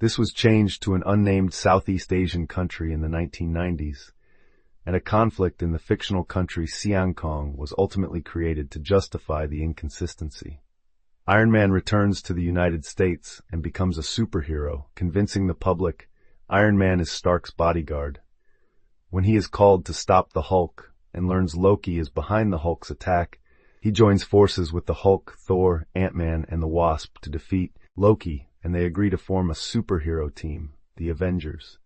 This was changed to an unnamed Southeast Asian country in the 1990s, and a conflict in the fictional country Siang Kong was ultimately created to justify the inconsistency. Iron Man returns to the United States and becomes a superhero, convincing the public Iron Man is Stark's bodyguard. When he is called to stop the Hulk and learns Loki is behind the Hulk's attack, he joins forces with the Hulk, Thor, Ant-Man, and the Wasp to defeat Loki, and they agree to form a superhero team, the Avengers.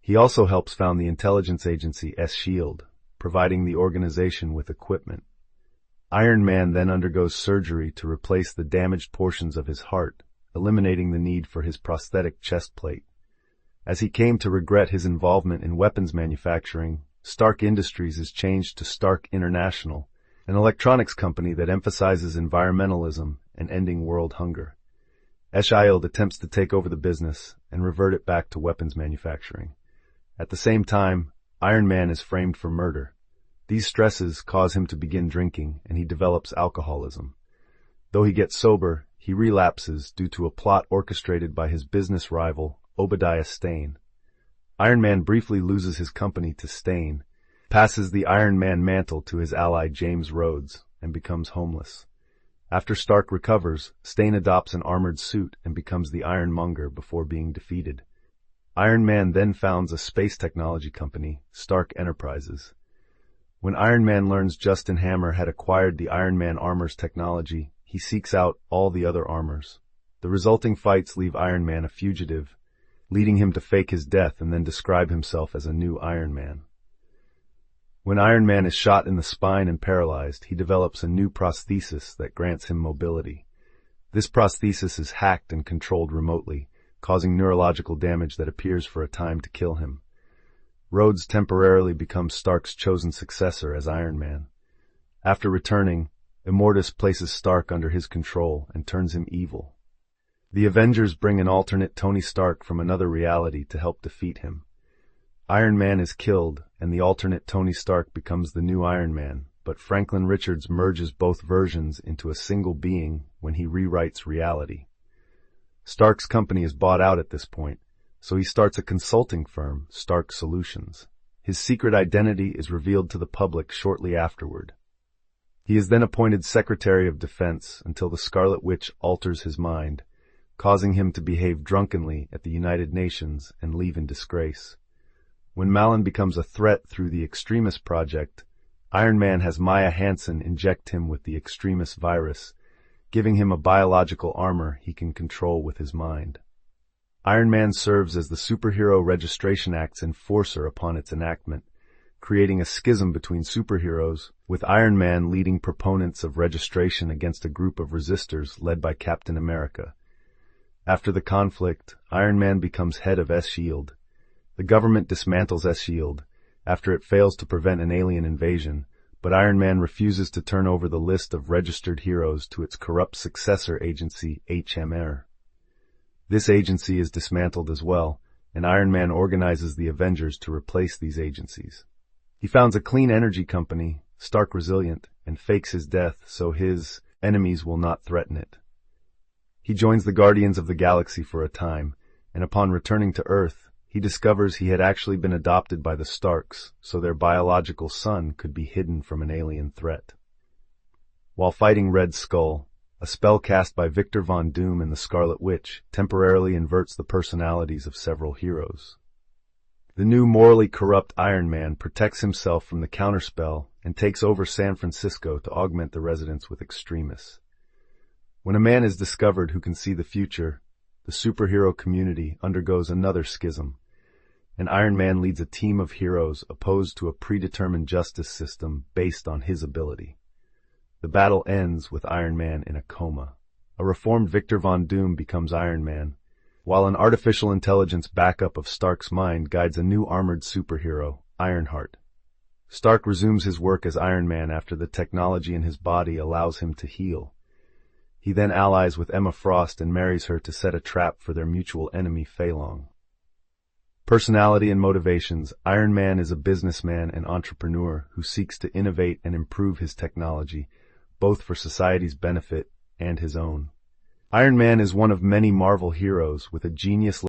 He also helps found the intelligence agency S.H.I.E.L.D., providing the organization with equipment. Iron Man then undergoes surgery to replace the damaged portions of his heart, eliminating the need for his prosthetic chest plate. As he came to regret his involvement in weapons manufacturing, Stark Industries is changed to Stark International, an electronics company that emphasizes environmentalism and ending world hunger. S.H.I.E.L.D. attempts to take over the business and revert it back to weapons manufacturing. At the same time, Iron Man is framed for murder. These stresses cause him to begin drinking, and he develops alcoholism. Though he gets sober, he relapses due to a plot orchestrated by his business rival, Obadiah Stane. Iron Man briefly loses his company to Stane, passes the Iron Man mantle to his ally James Rhodes, and becomes homeless. After Stark recovers, Stane adopts an armored suit and becomes the Ironmonger before being defeated. Iron Man then founds a space technology company, Stark Enterprises. When Iron Man learns Justin Hammer had acquired the Iron Man armor's technology, he seeks out all the other armors. The resulting fights leave Iron Man a fugitive, leading him to fake his death and then describe himself as a new Iron Man. When Iron Man is shot in the spine and paralyzed, he develops a new prosthesis that grants him mobility. This prosthesis is hacked and controlled remotely, causing neurological damage that appears for a time to kill him. Rhodes temporarily becomes Stark's chosen successor as Iron Man. After returning, Immortus places Stark under his control and turns him evil. The Avengers bring an alternate Tony Stark from another reality to help defeat him. Iron Man is killed, and the alternate Tony Stark becomes the new Iron Man, but Franklin Richards merges both versions into a single being when he rewrites reality. Stark's company is bought out at this point, so he starts a consulting firm, Stark Solutions. His secret identity is revealed to the public shortly afterward. He is then appointed Secretary of Defense until the Scarlet Witch alters his mind, causing him to behave drunkenly at the United Nations and leave in disgrace. When Malin becomes a threat through the Extremis Project, Iron Man has Maya Hansen inject him with the Extremis virus, giving him a biological armor he can control with his mind. Iron Man serves as the Superhero Registration Act's enforcer upon its enactment, creating a schism between superheroes, with Iron Man leading proponents of registration against a group of resistors led by Captain America. After the conflict, Iron Man becomes head of S.H.I.E.L.D. The government dismantles S.H.I.E.L.D. after it fails to prevent an alien invasion, but Iron Man refuses to turn over the list of registered heroes to its corrupt successor agency, HMR. This agency is dismantled as well, and Iron Man organizes the Avengers to replace these agencies. He founds a clean energy company, Stark Resilient, and fakes his death so his enemies will not threaten it. He joins the Guardians of the Galaxy for a time, and upon returning to Earth, he discovers he had actually been adopted by the Starks, so their biological son could be hidden from an alien threat. While fighting Red Skull, a spell cast by Victor Von Doom and the Scarlet Witch temporarily inverts the personalities of several heroes. The new morally corrupt Iron Man protects himself from the counterspell and takes over San Francisco to augment the residents with Extremis. When a man is discovered who can see the future, the superhero community undergoes another schism, and Iron Man leads a team of heroes opposed to a predetermined justice system based on his ability. The battle ends with Iron Man in a coma. A reformed Victor Von Doom becomes Iron Man, while an artificial intelligence backup of Stark's mind guides a new armored superhero, Ironheart. Stark resumes his work as Iron Man after the technology in his body allows him to heal. He then allies with Emma Frost and marries her to set a trap for their mutual enemy, Fei Long. Personality and motivations. Iron Man is a businessman and entrepreneur who seeks to innovate and improve his technology, both for society's benefit and his own. Iron Man is one of many Marvel heroes with a genius